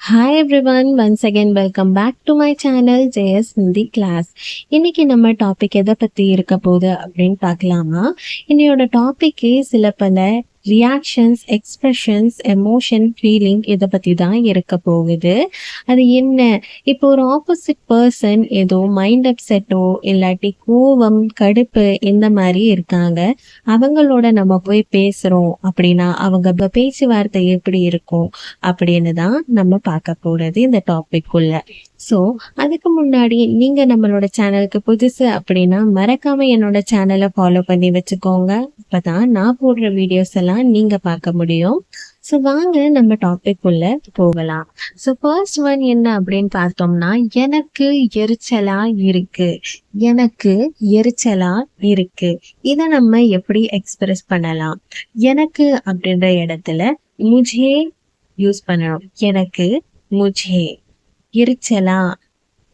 Hi everyone, once again welcome back to my channel JS Hindi Class. இன்னைக்கு நம்ம topic எதை பத்தி இருக்க போகுது அப்படின்னு பார்க்கலாமா? இன்னையோட டாபிக்கு சில பல ரியாக்ஷன்ஸ், எக்ஸ்பிரஷன்ஸ், எமோஷன், ஃபீலிங் இதை பத்தி தான் இருக்க போகுது. அது என்ன? இப்போ ஒரு ஆப்போசிட் பர்சன் ஏதோ மைண்ட் அப்செட்டோ இல்லாட்டி கோவம், கடுப்பு இந்த மாதிரி இருக்காங்க. அவங்களோட நம்ம போய் பேசுறோம் அப்படின்னா அவங்க பேச்சுவார்த்தை எப்படி இருக்கும் அப்படின்னு தான் நம்ம பார்க்க போறது இந்த டாபிக் உள்ள. ஸோ அதுக்கு முன்னாடி நீங்க நம்மளோட சேனலுக்கு புதுசு அப்படின்னா மறக்காம என்னோட சேனலை ஃபாலோ பண்ணி வச்சுக்கோங்க. அப்பதான் நான் போடுற வீடியோஸ் எல்லாம் நீங்க பார்க்க முடியும். ஸோ வாங்க நம்ம டாபிக் உள்ள போகலாம். ஸோ ஃபர்ஸ்ட் ஒன் என்ன அப்படின்னு பார்த்தோம்னா, எனக்கு எரிச்சலா இருக்கு. எனக்கு எரிச்சலா இருக்கு. இதை நம்ம எப்படி எக்ஸ்பிரஸ் பண்ணலாம்? எனக்கு அப்படின்ற இடத்துல முஜே யூஸ் பண்ணணும். எனக்கு, முஜே. எரிச்சலா,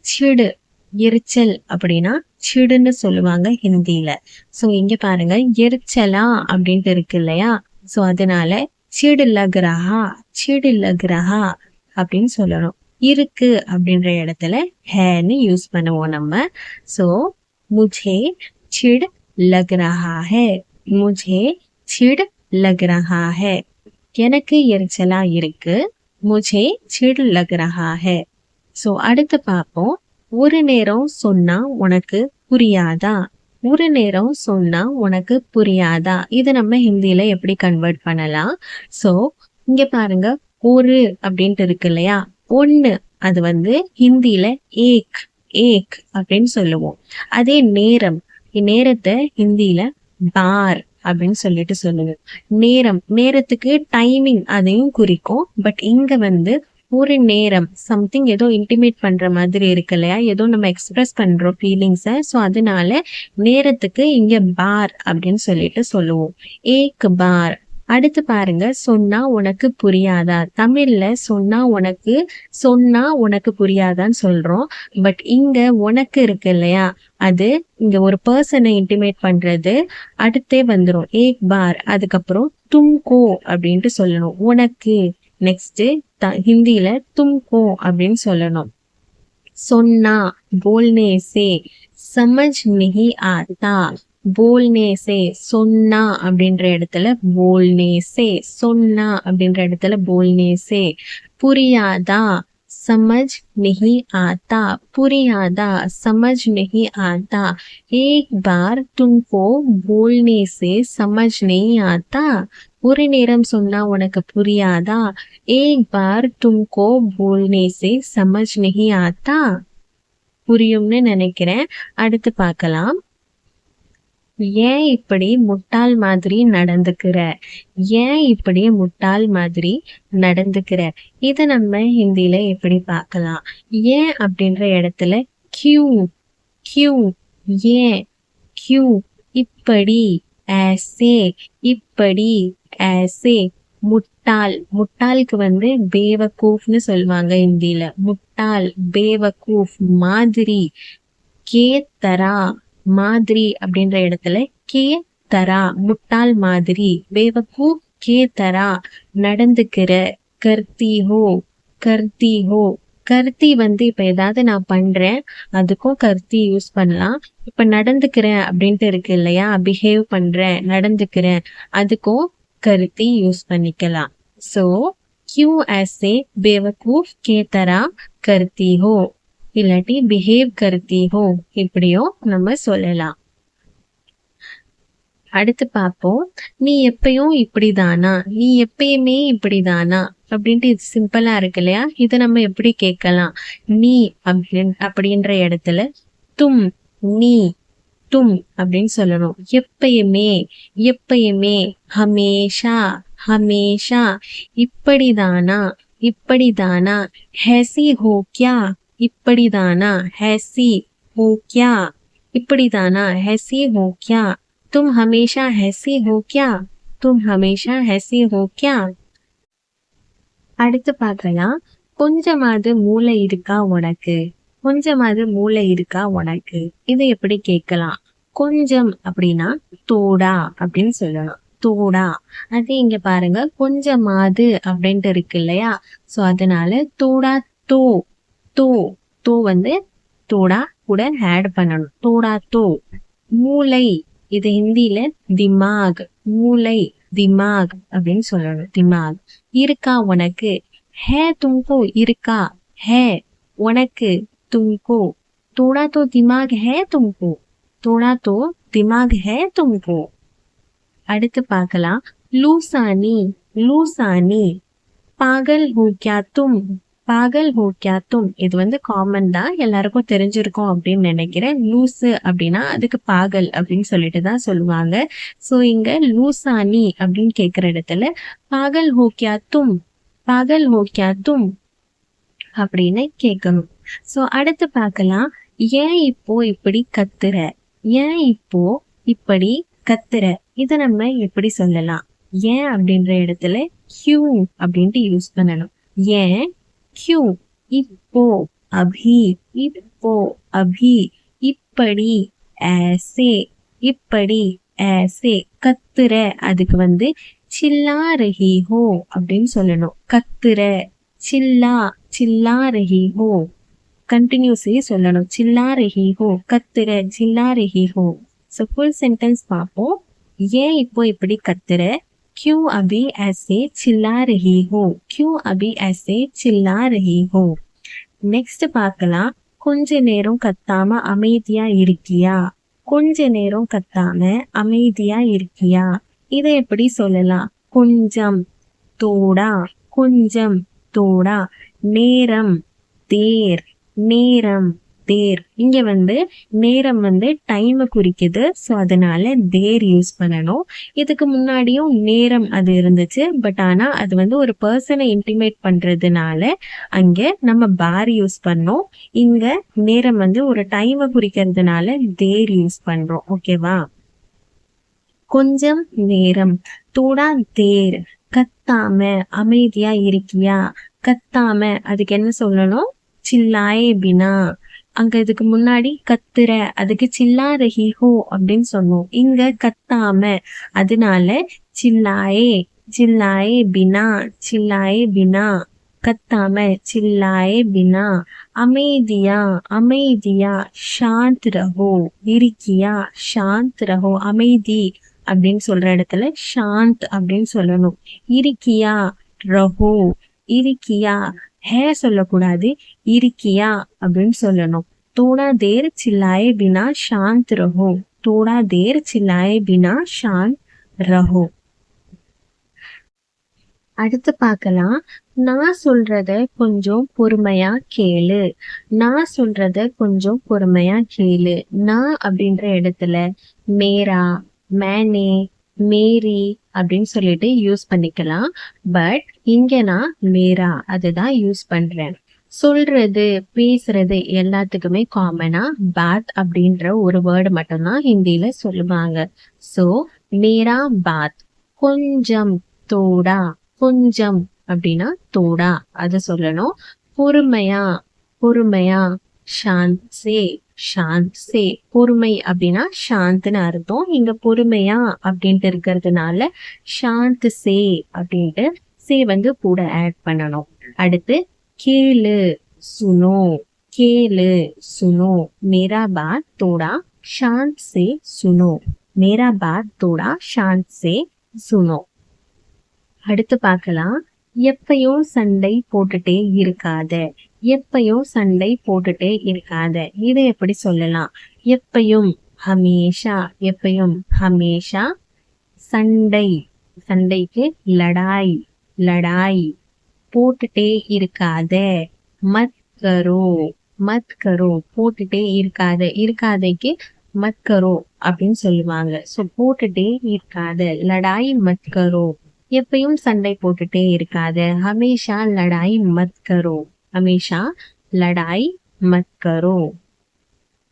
சிடு. எரிச்சல் அப்படின்னா சிடுன்னு சொல்லுவாங்க ஹிந்தியில. ஸோ இங்க பாருங்க, எரிச்சலா அப்படின்ட்டு இருக்கு இல்லையா? ஸோ அதனால சிடு லக் ரஹா, சிடு லக் ரஹா அப்படின்னு சொல்லணும். இருக்கு அப்படின்ற இடத்துல ஹேன்னு யூஸ் பண்ணுவோம் நம்ம. ஸோ முஜே சிடு லக் ரஹா ஹே, முஜே சிடு லக் ரஹா ஹே. எனக்கு எரிச்சலா இருக்கு, முஜே சிடு லக் ரஹா ஹே. ஸோ அடுத்து பார்ப்போம். ஒரு நேரம் சொன்னா உனக்கு புரியாதா? ஒரு நேரம் சொன்னா உனக்கு புரியாதா? இதை நம்ம ஹிந்தியில எப்படி கன்வெர்ட் பண்ணலாம்? ஸோ இங்க பாருங்க, ஒரு அப்படின்ட்டு இருக்கு இல்லையா? ஒன்னு, அது ஹிந்தியில ஏக், ஏக் அப்படின்னு சொல்லுவோம். அதே நேரம், நேரத்தை ஹிந்தியில பார் அப்படின்னு சொல்லிட்டு சொல்லுவோம். நேரம், நேரத்துக்கு டைமிங் அதையும் குறிக்கும். பட் இங்க ஒரு நேரம் சம்திங் ஏதோ இன்டிமேட் பண்ற மாதிரி இருக்கு இல்லையா? ஏதோ நம்ம எக்ஸ்பிரஸ் பண்றோம் ஃபீலிங்ஸை. ஸோ அதனால நேரத்துக்கு இங்க பார் அப்படின்னு சொல்லிட்டு சொல்லுவோம். ஏக் பார். அடுத்து பாருங்க, சொன்னா உனக்கு புரியாதா? தமிழ்ல சொன்னா உனக்கு புரியாதான்னு சொல்றோம். பட் இங்க உனக்கு இருக்கு இல்லையா? அது இங்க ஒரு பர்சனை இன்டிமேட் பண்றது. அடுத்தே வந்துரும் ஏக் பார். அதுக்கப்புறம் தும்கோ அப்படின்ட்டு சொல்லணும். உனக்கு. நெக்ஸ்ட் ஹிந்தியில தும்கோ அப்படின்னு சொல்லணும். சொன்னா, போல்னே சே, சமஜ் நஹி ஆத்தா. போல்னே சே, சொன்னா அப்படின்ற இடத்துல போல்னே சே, சொன்னா அப்படின்ற இடத்துல போல்னே சே. புரியாதா, समझ नहीं आता, புரியாதா, समझ नहीं आता. एक बार तुमको बोलने से समझ नहीं आता. ஒரு நேரம் சொன்னா உனக்கு புரியாதா? एक बार तुमको बोलने से समझ नहीं आता. புரியும்னு நினைக்கிறேன். அடுத்து பார்க்கலாம். ஏன் இப்படி முட்டாள் மாதிரி நடந்துக்கிற? ஏன் இப்படி முட்டாள் மாதிரி நடந்துக்கிற? இத நம்ம ஹிந்தியில எப்படி பார்க்கலாம்? ஏன் அப்படின்ற இடத்துல கியூ, கியூ, ஏன், கியூ, இப்படி, ऐसे, இப்படி, ऐसे. முட்டாள், முட்டாளுக்கு பேவகூஃப்னு சொல்லுவாங்க ஹிந்தியில. முட்டாள், பேவகூஃப். மாதிரி, கே தரா, மாதிரி அப்படின்ற இடத்துல கே தரா, முட்டாள் மாதிரி. பேவகூஃப் கே தரா, நடந்துக்கிற. கர்த்தி ஹோ, கர்த்தி ஹோ. கர்த்தி இப்ப ஏதாவது நான் பண்றேன், அதுக்கும் கர்த்தி யூஸ் பண்ணலாம். இப்ப நடந்துக்கிறேன் அப்படின்ட்டு இருக்கு இல்லையா? பிஹேவ் பண்றேன், நடந்துக்கிறேன், அதுக்கும் கர்த்தி யூஸ் பண்ணிக்கலாம். சோ கியூ ऐसे बेवकूफ के तरह करती हो இல்லாட்டி பிஹேவ் கர்த்தி ஹோ, இப்படியும் நம்ம சொல்லலாம். அடுத்து பார்ப்போம். நீ எப்பயும் இப்படிதானா? நீ எப்பயுமே இப்படிதானா அப்படின்ட்டு இது சிம்பிளா இருக்கு இல்லையா? இதை நம்ம எப்படி கேட்கலாம்? நீ அப்படின்ற இடத்துல தும், நீ, தும் அப்படின்னு சொல்லணும். எப்பயுமே, எப்பயுமே. ஹமேஷா, ஹமேஷா. இப்படிதானா, இப்படிதானா. ஹேசி ஹோ கியா, இப்படிதானா, ஹேசி ஹோ கியா. இப்படிதானா, ஹேசி ஹோ கியா. तुम हमेशा ऐसी हो क्या? तुम हमेशा ऐसी हो क्या? அடுத்து பார்க்கலாம். கொஞ்சமாவது மூளை இருக்கா உனக்கு? கொஞ்சமாவது மூளை இருக்கா உனக்கு? இதை எப்படி கேட்கலாம்? கொஞ்சம் அப்படின்னா தோடா அப்படின்னு சொல்லணும். தோடா. அது இங்க பாருங்க கொஞ்சமாது அப்படின்ட்டு இருக்கு இல்லையா? சோ அதனால தோடா தோ. தோ தோ வந்து தோடா கூட ஆட் பண்ணணும். தோடா தோ. மூளை, இது ஹிந்தில திமாக். மூளை, திமாக் அப்படின்னு சொல்லணும். திமாக். இருக்கா உனக்கு? ஹே தும்கோ இருக்கா? ஹே உனக்கு. तुमको थोड़ा तो दिमाग है तुमको. थोड़ा तो दिमाग है तुमको. அடுத்து பார்க்கலாம். லூசானி. லூசானி. பாகல் ஹோ கியா தும். பாகல் ஹோ கியா தும். இது வந்து காமன் தான், எல்லாருக்கும் தெரிஞ்சிருக்கும் அப்படின்னு நினைக்கிறேன். லூசு அப்படின்னா அதுக்கு பாகல் அப்படின்னு சொல்லிட்டு தான் சொல்லுவாங்க. சோ இங்க லூசானி அப்படின்னு கேக்குற இடத்துல பாகல் ஹோ கியா தும். பாகல் ஹோ கியா தும் அப்படின்னு கேட்கணும். சோ அடுத்து பார்க்கலாம். ஏன் இப்போ இப்படி கத்துற? ஏன் இப்போ இப்படி கத்துற? இத நம்ம எப்படி சொல்லலாம்? ஏன் அப்படின்ற இடத்துல கியூ அப்படின்ட்டு யூஸ் பண்ணணும். ஏன், கியூ, இப்போ, அபி, இப்போ, அபி, இப்படி, ऐसे, இப்படி, ऐसे. கத்துற அதுக்கு வந்து சில்லா ரஹி ஹோ அப்படின்னு சொல்லணும். கத்துற, சில்லா, சில்லா ரஹி ஹோ. கண்டினியூஸே சொல்லணும். சில்லா ரஹி ஹோ, கத்துற, சில்லா ரஹி ஹோ. ஸோ ஃபுல் சென்டென்ஸ் பார்ப்போம். ஏன் இப்போ இப்படி கத்துற? क्यों अभी ऐसे चिल्ला रही हो? क्यों अभी ऐसे चिल्ला रही हो? நெக்ஸ்ட் பார்க்கலாம். கொஞ்ச நேரம் கத்தாம அமைதியா இருக்கியா? கொஞ்ச நேரம் கத்தாம அமைதியா இருக்கியா? இதை எப்படி சொல்லலாம்? கொஞ்சம், தோடா. கொஞ்சம், தோடா. நேரம், தேர். நேரம், தேர். இங்க வந்து நேரம் வந்து டைம் குறிக்குது. ஸோ அதனால தேர் யூஸ் பண்ணணும். இதுக்கு முன்னாடியும் நேரம் அது இருந்துச்சு. பட் ஆனா அது வந்து ஒரு பர்சனை இன்டிமேட் பண்றதுனால அங்க நம்ம பார் யூஸ் பண்ணோம். இங்க நேரம் வந்து ஒரு டைம் குறிக்கிறதுனால தேர் யூஸ் பண்றோம். ஓகேவா? கொஞ்சம் நேரம், தோடா தேர். கத்தாம அமைதியா இருக்கியா? கத்தாம அதுக்கு என்ன சொல்லணும்? சில்லாயே பினா. அங்க இதுக்கு முன்னாடி கத்துற அதுக்கு சில்லா ரஹி ஹோ அப்படின்னு சொன்னோம். இங்க கத்தாம அதனால சில்லாயே, சில்லாயே பினா, சில்லாயே பினா. கத்தாம, சில்லாயே பினா. அமைதியா, அமைதியா. சாந்த் ரஹோ. இருக்கியா? சாந்த் ரஹோ. அமைதி அப்படின்னு சொல்ற இடத்துல சாந்த் அப்படின்னு சொல்லணும். இருக்கியா? ரஹோ. இருக்கியா? ஹே சொல்லக்கூடாது. இருக்கியா அப்படின்னு சொல்லணும். தோடா தேர் சில்லாயே பினா சாந்த் ரஹோ. தோடா தேர் சில்லாயே பினா சாந்த் ரஹோ. அடுத்து பார்க்கலாம். நான் சொல்றத கொஞ்சம் பொறுமையா கேளு. நான் சொல்றத கொஞ்சம் பொறுமையா கேளு. நான் அப்படின்ற இடத்துல மேரா, மேனே, மேரி அப்படின்னு சொல்லிட்டு யூஸ் பண்ணிக்கலாம். பட் இங்க நான் மேரா அதுதான் யூஸ் பண்றேன். சொல்றது, பேசுறது எல்லாத்துக்குமே காமனா பாத் அப்படின்ற ஒரு வேர்டு மட்டும்தான் ஹிந்தில சொல்லுவாங்க. சோ மேரா பாத். கொஞ்சம், தோடா. கொஞ்சம் அப்படின்னா தோடா அது சொல்லணும். பொறுமையா, பொறுமையா. சாந்த் சே, சாந்த் சே. பொறுமை அப்படின்னா சாந்த்னு அர்த்தம். இங்க பொறுமையா அப்படின்ட்டு இருக்கிறதுனால சாந்த் சே அப்படின்ட்டு சே வந்து கூட ஆட் பண்ணணும். அடுத்து கேளு, சுனோ. கேளு, சுனோ. மேரா பாத் தோடா சாந்த் சே சுனோ. மேரா பாத் தோடா சாந்த் சே சுனோ. அடுத்து பார்க்கலாம். எப்பயும் சண்டை போட்டுட்டே இருக்காத. எப்பயும் சண்டை போட்டுட்டே இருக்காத. இதை எப்படி சொல்லலாம்? எப்பயும், ஹமேஷா. எப்பயும், ஹமேஷா. சண்டை, சண்டைக்கு லடாய், லடாய். போட்டுட்டே இருக்காத. மத் கரோ, மத் கரோ. போட்டுட்டே இருக்காத. இருக்காதைக்கு மத் கரோ அப்படின்னு சொல்லுவாங்க. சோ போட்டுட்டே இருக்காத. லடாய் மத் கரோ. எப்பயும் சண்டை போட்டுட்டே இருக்காத. ஹமேஷா லடாய் மத் கரோ. ஹமேஷா லடாய் மத் கரோ.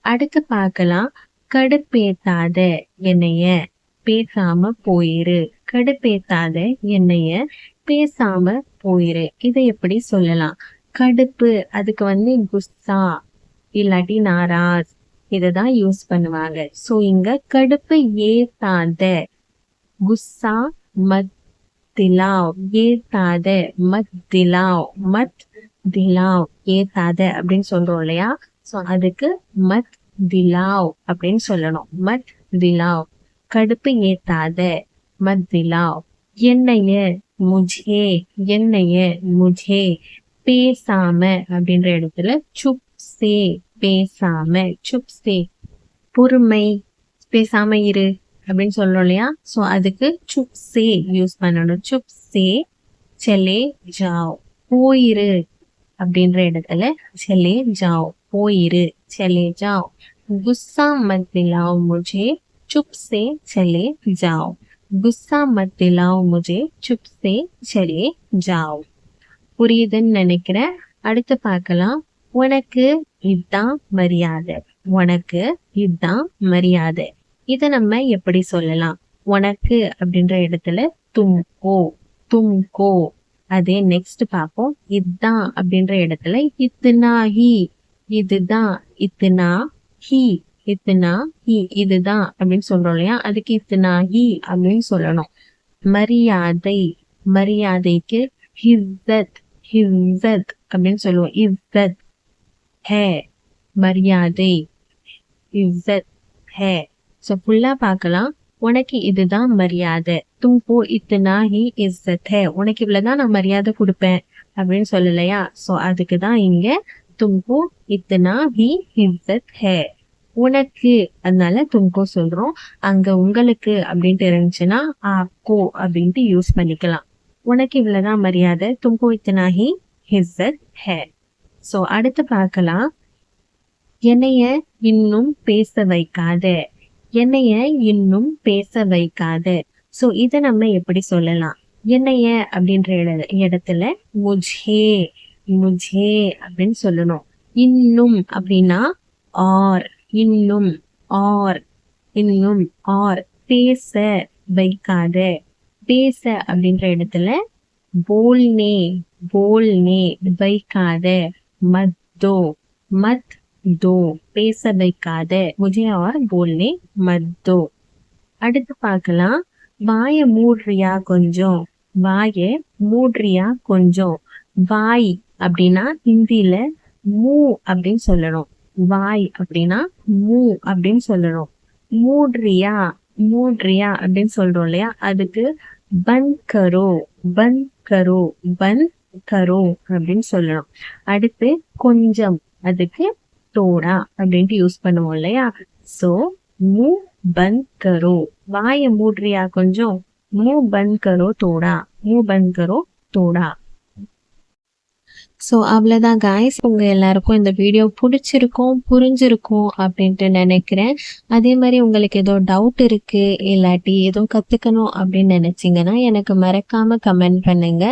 அடுத்து பார்க்கலாம். கடுப்பேத்தாத என்னைய, பேசாம போயிரு. கடுப்பேத்தாத என்னைய, பேசாம போயிரு. இதை எப்படி சொல்லலாம்? கடுப்பு அதுக்கு வந்து குஸ்ஸா இல்லாட்டி நாராஸ் இததான் யூஸ் பண்ணுவாங்க. சோ இங்க கடுப்பு ஏத்தாத. गुस्सा मत दिलाओ ஏத்தாத மத் திலாவ் மத் திலாவ் ஏத்தாத அப்படின்னு சொல்றோம் இல்லையா? சோ அதுக்கு மத் திலாவ் அப்படின்னு சொல்லணும். மத் திலாவ். கடுப்பு ஏத்தாத மத் திலாவ். என்னைய முझे என்னைய முझे பேசாம அப்படின்ற இடத்துல சுப் சே பேசாம சுப் சே. பொறுமை பேசாம இரு அப்படின்னு சொல்றோம் இல்லையா? சோ அதுக்கு சுப் சே யூஸ் பண்ணணும். சுப் சே செலே ஜாவ் போயிரு அப்படின்ற இடத்துல செலே ஜாவ் போயிரு செலே ஜாவ். गुस्सा मत दिलाओ मुझे चुप से चले जाओ. गुस्सा मत दिलाओ मुझे चुप से चले जाओ. புரியுதுன்னு நினைக்கிறேன். அடுத்து பார்க்கலாம். உனக்கு இதுதான் மரியாதை. உனக்கு இதுதான் மரியாதை. இத நம்ம எப்படி சொல்லலாம்? உனக்கு அப்படின்ற இடத்துல தும்கோ தும்கோ. அதே நெக்ஸ்ட் பார்ப்போம். இதுதான் அப்படின்ற இடத்துல இத்னா ஹி இதுதான் இத்னா ஹி இத்னா ஹி இதுதான் அப்படின்னு சொல்றோம் இல்லையா? அதுக்கு இத்னா ஹி அப்படின்னு சொல்லணும். மரியாதை மரியாதைக்கு ஹிஸ்ஸத் ஹிஸ்ஸத் அப்படின்னு சொல்லுவோம். இஸ்ஸத் ஹே மரியாதை இஸ்ஸத் ஹே. சோ ஃபுல்லா பார்க்கலாம். உனக்கு இதுதான் மரியாதை. தும்கோ இத்னா ஹி இஸ்ஸத் ஹே. உனக்கு இவ்வளவுதான் நான் மரியாதை கொடுப்பேன் அப்படின்னு சொல்லலையா? சோ அதுக்கு தான் இங்க தும்கோ இத்னா ஹி இஸ்ஸத் ஹே. உனக்கு அதனால தும்கோ சொல்றோம். அங்க உங்களுக்கு அப்படின்ட்டு இருந்துச்சுன்னா ஆப்கோ அப்படின்ட்டு யூஸ் பண்ணிக்கலாம். உனக்கு இவ்வளவுதான் மரியாதை. தும்கோ இத்னா ஹி இஸ்ஸத் ஹே. சோ அடுத்து பார்க்கலாம். என்னைய இன்னும் பேச வைக்காத என்னைய இன்னும் பேச வைக்காத. சோ இத நம்ம எப்படி சொல்லலாம்? என்னைய அப்படின்ற இடத்துல முझे முझे அப்படின்னு சொல்லணும். இன்னும் அப்படின்னா ஆர் இன்னும் ஆர் இன்னும் ஆர். பேச வைக்காத பேச அப்படின்ற இடத்துல போல்னே போல்னே வைக்காத மத் தோ மத் दो பேச வைக்காத मुझे और बोलने मत दो. அடுத்து பார்க்கலாம். வாய மூடுறியா கொஞ்சம் வாய மூடுறியா கொஞ்சம். வாய் அப்படின்னா ஹிந்தில மூ அப்படின்னு சொல்லணும். வாய் அப்படின்னா மூ அப்படின்னு சொல்லணும். மூடுறியா மூடுறியா அப்படின்னு சொல்றோம் இல்லையா? அதுக்கு பந்த் கரோ பந்த் கரோ பந்த் கரோ அப்படின்னு சொல்லணும். அடுத்து கொஞ்சம் அதுக்கு தோடா அப்படின்ட்டு யூஸ் பண்ணுவோம் இல்லையா? சோ மூ பந்த் கரோ வாய மூடுறியா கொஞ்சம். மூ பந்த் கரோ தோடா மூ பந்த் கரோ தோடா. ஸோ அவ்வளோதான் காய்ஸ். உங்கள் எல்லாருக்கும் இந்த வீடியோ பிடிச்சிருக்கும் புரிஞ்சிருக்கும் அப்படின்ட்டு நினைக்கிறேன். அதே மாதிரி உங்களுக்கு ஏதோ டவுட் இருக்கு இல்லாட்டி ஏதோ கற்றுக்கணும் அப்படின்னு நினச்சிங்கன்னா எனக்கு மறக்காமல் கமெண்ட் பண்ணுங்க.